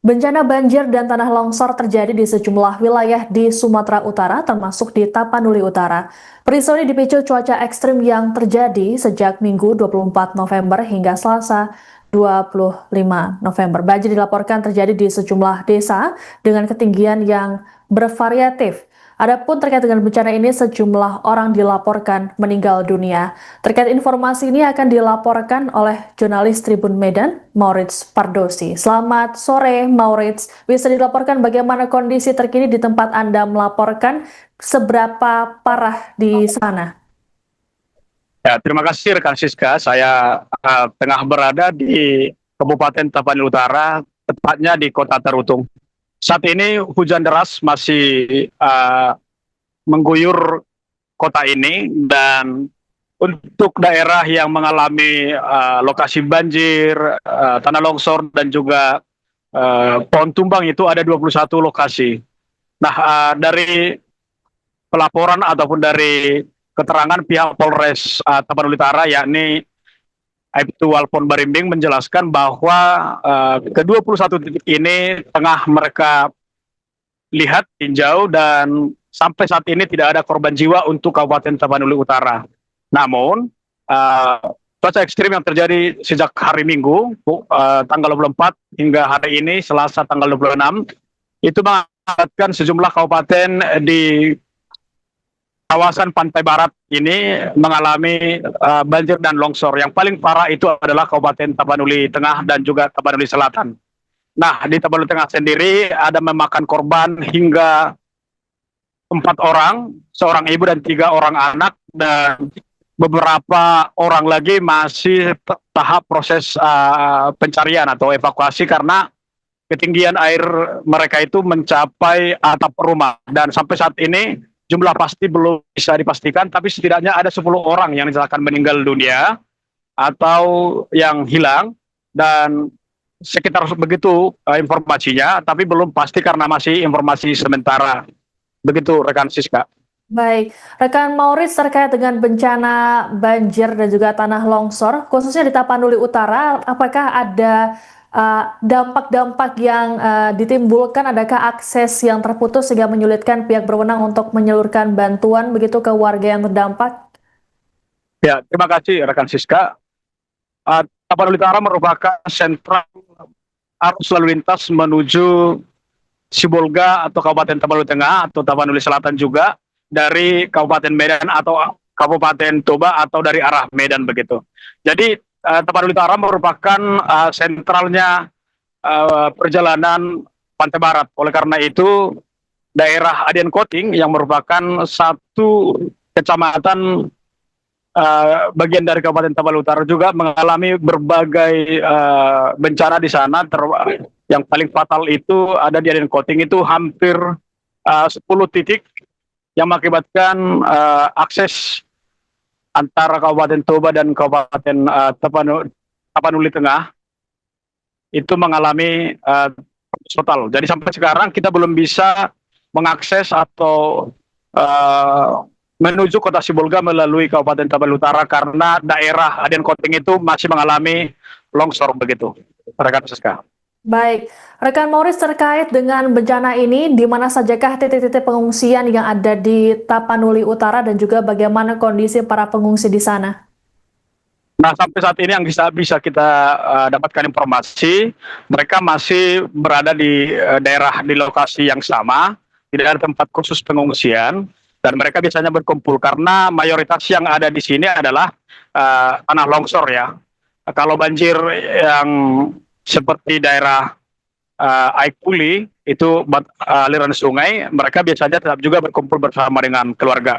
Bencana banjir dan tanah longsor terjadi di sejumlah wilayah di Sumatera Utara, termasuk di Tapanuli Utara. Peristiwa ini dipicu cuaca ekstrim yang terjadi sejak Minggu 24 November hingga Selasa 25 November. Banjir dilaporkan terjadi di sejumlah desa dengan ketinggian yang bervariatif. Adapun terkait dengan bencana ini, sejumlah orang dilaporkan meninggal dunia. Terkait informasi ini akan dilaporkan oleh jurnalis Tribun Medan, Maurits Pardosi. Selamat sore, Maurits. Bisa dilaporkan bagaimana kondisi terkini di tempat Anda melaporkan, seberapa parah di sana? Ya, terima kasih rekan Siska. Saya tengah berada di Kabupaten Tapanuli Utara, tepatnya di Kota Tarutung. Saat ini hujan deras masih mengguyur kota ini, dan untuk daerah yang mengalami lokasi banjir, tanah longsor, dan juga pohon tumbang itu ada 21 lokasi. Nah, dari pelaporan ataupun dari keterangan pihak Polres Tapanuli Utara, yakni Aibtu Walpon Barimbing, menjelaskan bahwa ke-21 titik ini tengah mereka lihat tinjau, dan sampai saat ini tidak ada korban jiwa untuk Kabupaten Tapanuli Utara. Namun cuaca ekstrim yang terjadi sejak hari Minggu tanggal 24 hingga hari ini Selasa tanggal 26 itu mengakibatkan sejumlah kabupaten di kawasan pantai barat ini mengalami banjir dan longsor. Yang paling parah itu adalah Kabupaten Tapanuli Tengah dan juga Tapanuli Selatan. Nah, di Tapanuli Tengah sendiri ada memakan korban hingga 4 orang, seorang ibu dan 3 orang anak, dan beberapa orang lagi masih tahap proses pencarian atau evakuasi karena ketinggian air mereka itu mencapai atap rumah. Dan sampai saat ini jumlah pasti belum bisa dipastikan, tapi setidaknya ada 10 orang yang dinyatakan meninggal dunia atau yang hilang, dan sekitar begitu informasinya, tapi belum pasti karena masih informasi sementara. Begitu rekan Siska. Baik, rekan Maurits, terkait dengan bencana banjir dan juga tanah longsor, khususnya di Tapanuli Utara, apakah ada dampak-dampak yang ditimbulkan? Adakah akses yang terputus sehingga menyulitkan pihak berwenang untuk menyalurkan bantuan begitu ke warga yang terdampak? Ya, terima kasih rekan Siska. Tapanuli Utara merupakan sentral arus lalu lintas menuju Sibolga atau Kabupaten Tapanuli Tengah atau Tapanuli Selatan juga, dari Kabupaten Medan atau Kabupaten Toba atau dari arah Medan begitu. Jadi Tapanuli Utara merupakan sentralnya perjalanan pantai barat. Oleh karena itu daerah Adian Koting yang merupakan satu kecamatan bagian dari Kabupaten Tapanuli Utara juga mengalami berbagai bencana di sana. Yang paling fatal itu ada di Adian Koting, itu hampir 10 titik yang mengakibatkan akses antara Kabupaten Toba dan Kabupaten Tapanuli Tengah itu mengalami total. Jadi sampai sekarang kita belum bisa mengakses atau menuju kota Sibolga melalui Kabupaten Tapanuli Utara karena daerah Adian Koting itu masih mengalami longsor begitu. Rekan Siska. Baik, rekan Maurits, terkait dengan bencana ini, di mana sajakah titik-titik pengungsian yang ada di Tapanuli Utara dan juga bagaimana kondisi para pengungsi di sana? Nah, sampai saat ini yang bisa kita dapatkan informasi, mereka masih berada di daerah di lokasi yang sama, tidak ada tempat khusus pengungsian, dan mereka biasanya berkumpul karena mayoritas yang ada di sini adalah tanah longsor ya. Kalau banjir yang seperti daerah Aikpuli itu aliran sungai, mereka biasanya tetap juga berkumpul bersama dengan keluarga.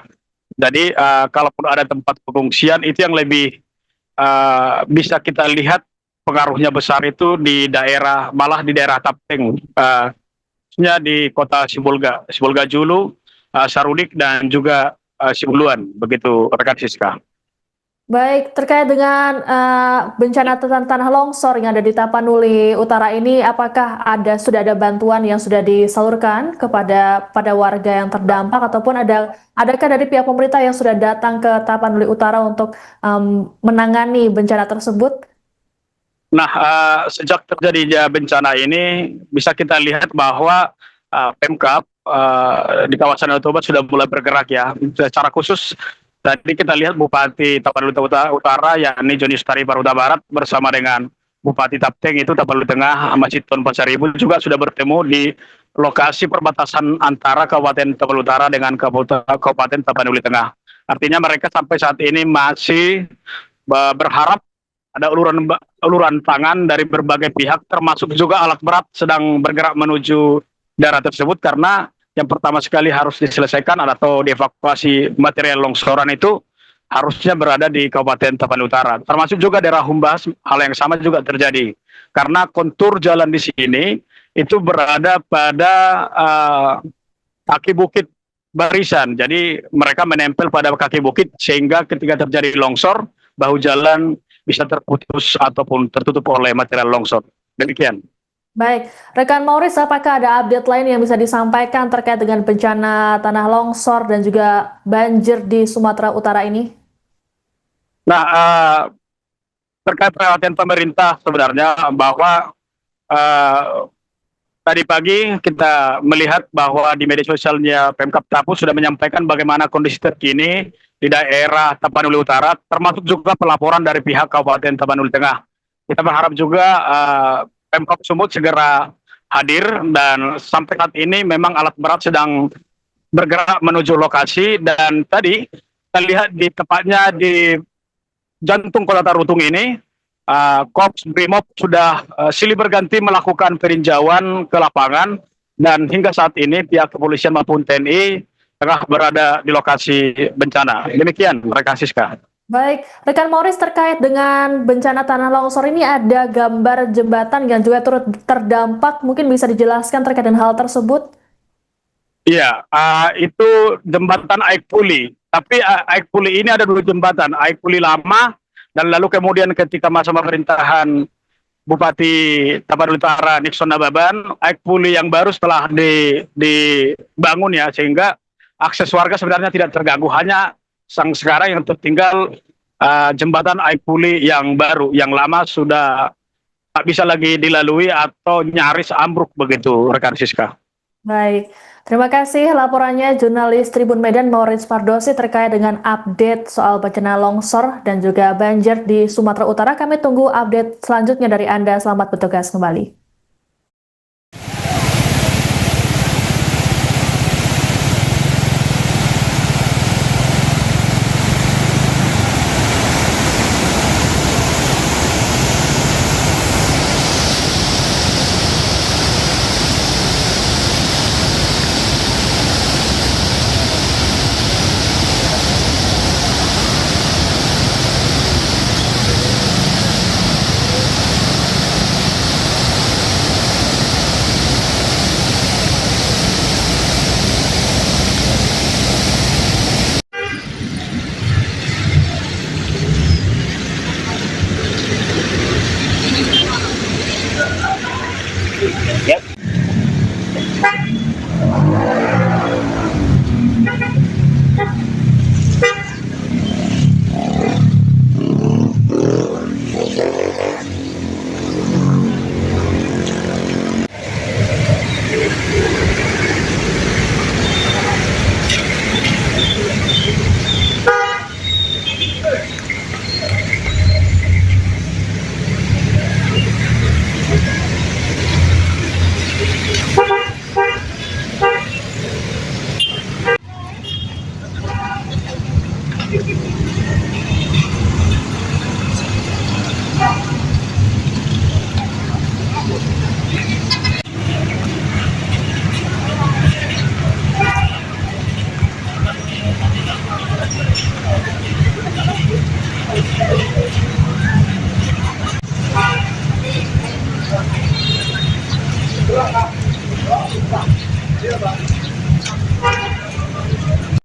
Jadi kalaupun ada tempat pengungsian, itu yang lebih bisa kita lihat pengaruhnya besar itu di daerah, malah di daerah Tapeng, di kota Sibolga, Sibolga Julu, Sarudik, dan juga Sibuluan, begitu rekan Siska. Baik, terkait dengan bencana tanah longsor yang ada di Tapanuli Utara ini, apakah sudah ada bantuan yang sudah disalurkan pada warga yang terdampak, ataupun adakah dari pihak pemerintah yang sudah datang ke Tapanuli Utara untuk menangani bencana tersebut? Nah, sejak terjadinya bencana ini bisa kita lihat bahwa Pemkab di kawasan Danau Toba sudah mulai bergerak ya. Secara khusus tadi kita lihat Bupati Tapanuli Utara yakni Joni Sutari Paruta Barat bersama dengan Bupati Tapteng itu Tapanuli Tengah Maciton Pasaribu juga sudah bertemu di lokasi perbatasan antara Kabupaten Tapanuli Utara dengan Kabupaten Tapanuli Tengah. Artinya mereka sampai saat ini masih berharap ada uluran tangan dari berbagai pihak, termasuk juga alat berat sedang bergerak menuju daerah tersebut karena yang pertama sekali harus diselesaikan atau dievakuasi material longsoran itu harusnya berada di Kabupaten Tapanuli Utara. Termasuk juga daerah Humbas, hal yang sama juga terjadi. Karena kontur jalan di sini itu berada pada kaki bukit barisan. Jadi mereka menempel pada kaki bukit sehingga ketika terjadi longsor, bahu jalan bisa terputus ataupun tertutup oleh material longsor. Demikian. Baik, rekan Maurice, apakah ada update lain yang bisa disampaikan terkait dengan bencana tanah longsor dan juga banjir di Sumatera Utara ini? Nah, terkait perhatian pemerintah sebenarnya bahwa tadi pagi kita melihat bahwa di media sosialnya Pemkab Tapu sudah menyampaikan bagaimana kondisi terkini di daerah Tapanuli Utara, termasuk juga pelaporan dari pihak Kabupaten Tapanuli Tengah. Kita berharap juga Pemkab Sumut segera hadir dan sampai saat ini memang alat berat sedang bergerak menuju lokasi dan tadi kita lihat di tepatnya di jantung Kota Tarutung ini Korps Brimob sudah silih berganti melakukan peninjauan ke lapangan dan hingga saat ini pihak kepolisian maupun TNI tengah berada di lokasi bencana. Demikian, rekan Siska. Baik, rekan Maurice, terkait dengan bencana tanah longsor ini ada gambar jembatan yang juga turut terdampak, mungkin bisa dijelaskan terkait dengan hal tersebut? Iya, itu jembatan Aikpuli. Tapi Aikpuli ini ada dua jembatan, Aikpuli lama dan lalu kemudian ketika masa pemerintahan Bupati Tapanuli Utara Nixon Nababan, Aikpuli yang baru setelah dibangun ya, sehingga akses warga sebenarnya tidak terganggu, hanya sekarang yang tertinggal jembatan Aikpuli yang baru, yang lama sudah tak bisa lagi dilalui atau nyaris ambruk begitu, rekan Siska. Baik, terima kasih laporannya jurnalis Tribun Medan Maurice Pardosi terkait dengan update soal bencana longsor dan juga banjir di Sumatera Utara. Kami tunggu update selanjutnya dari Anda. Selamat bertugas kembali.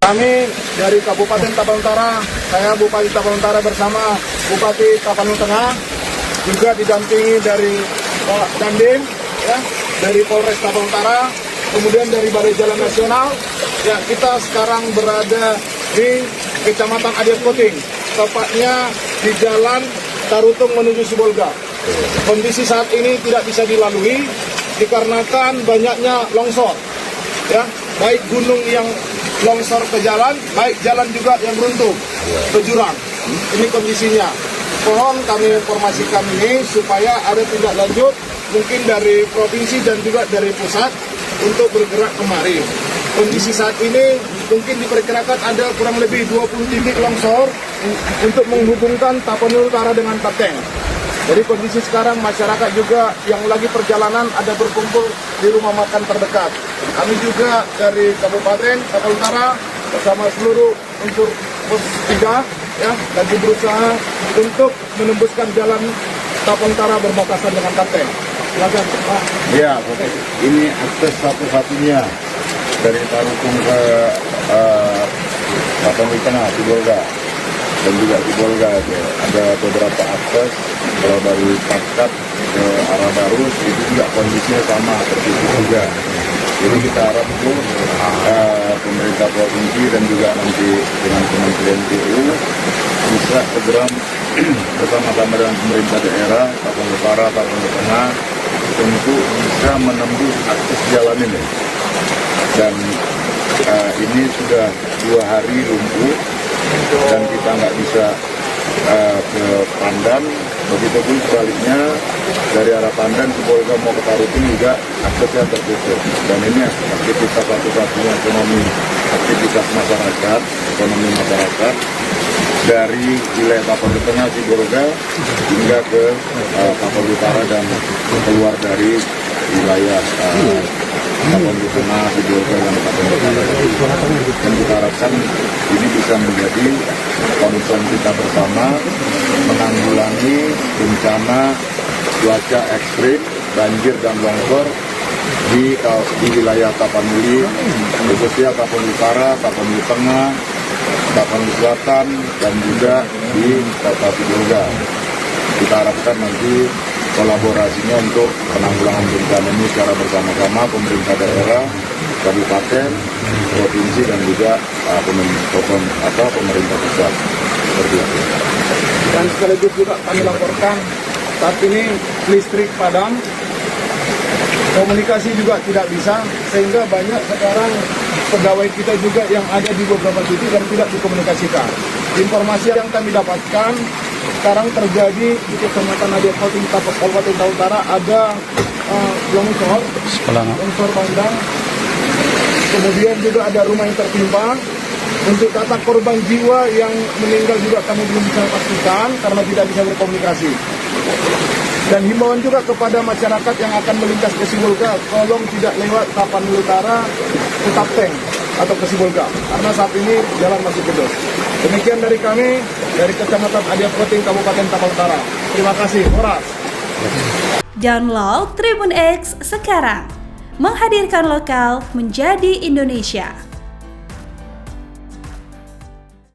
Kami dari Kabupaten Tapanuli Utara, saya Bupati Tapanuli Utara bersama Bupati Tapanuli Tengah, juga didampingi dari Pak Dandim, ya, dari Polres Tapanuli Utara, kemudian dari Balai Jalan Nasional. Ya, kita sekarang berada di Kecamatan Adias Koting, tepatnya di Jalan Tarutung menuju Sibolga. Kondisi saat ini tidak bisa dilalui dikarenakan banyaknya longsor, ya, baik gunung yang longsor ke jalan, baik jalan juga yang runtuh ke jurang. Ini kondisinya. Mohon kami informasikan ini supaya ada tindak lanjut mungkin dari provinsi dan juga dari pusat untuk bergerak kemari. Kondisi saat ini mungkin diperkirakan ada kurang lebih 20 titik longsor untuk menghubungkan Tapanuli Utara dengan Tapteng. Jadi kondisi sekarang masyarakat juga yang lagi perjalanan ada berkumpul di rumah makan terdekat. Kami juga dari Kabupaten Tapanuli Utara bersama seluruh unsur pos 3 ya lagi berusaha untuk menembuskan jalan Tapanuli Utara berbatasan dengan Tapteng. Silakan Pak. Ya, ini akses satu-satunya dari Tarukung ke Tapanuli Tengah, Sibolga, dan juga Sibolga ada beberapa akses. Kalau dari Paskat ke arah Barus itu juga kondisinya sama seperti itu juga. Jadi kita harap itu pemerintah provinsi dan juga nanti dengan Kementerian PU bisa segera bersama-sama dengan pemerintah daerah Tapanuli Utara, Tapanuli Tengah untuk bisa menembus akses jalan ini. Dan ini sudah 2 hari lumpuh dan kita nggak bisa ke Pandan. Begitupun sebaliknya dari arah Pandan Sibolga mau ke Tarutung juga aksesnya tertutup. Dan ini aktivitas satu-satunya aktivitas masyarakat, ekonomi masyarakat dari wilayah Tapanuli Tengah Sibolga hingga ke Tapanuli Utara dan keluar dari wilayah Tapanuli Tengah Sibolga dan Tapanuli Utara. Dan kita harapkan ini bisa menjadi concern kita bersama menanggulangi bencana cuaca ekstrim, banjir dan longsor di wilayah Tapanuli, khususnya Tapanuli Utara, Tapanuli Tengah, Tapanuli Selatan, dan juga di Kota Sibolga. Kita harapkan nanti kolaborasinya untuk penanggulangan bencana ini secara bersama-sama pemerintah daerah, kabupaten, provinsi, dan juga pemerintah pusat. Seperti itu. Dan sekaligus juga kami laporkan saat ini listrik padam, komunikasi juga tidak bisa, sehingga banyak sekarang pegawai kita juga yang ada di beberapa titik dan tidak dikomunikasikan. Informasi yang kami dapatkan sekarang terjadi di Kecamatan Nadia Koting, Kabupaten Tapanuli Utara ada longsor bandang, kemudian juga ada rumah yang tertimpa. Untuk data korban jiwa yang meninggal juga kami belum bisa pastikan karena tidak bisa berkomunikasi. Dan himbauan juga kepada masyarakat yang akan melintas ke Sibolga, tolong tidak lewat Tapanuli Utara ke Tapteng atau ke Sibolga, karena saat ini jalan masih putus. Demikian dari kami, dari Kecamatan Adia Koting, Kabupaten Tapanuli Utara. Terima kasih, Horas. Download Tribun X sekarang, menghadirkan lokal menjadi Indonesia.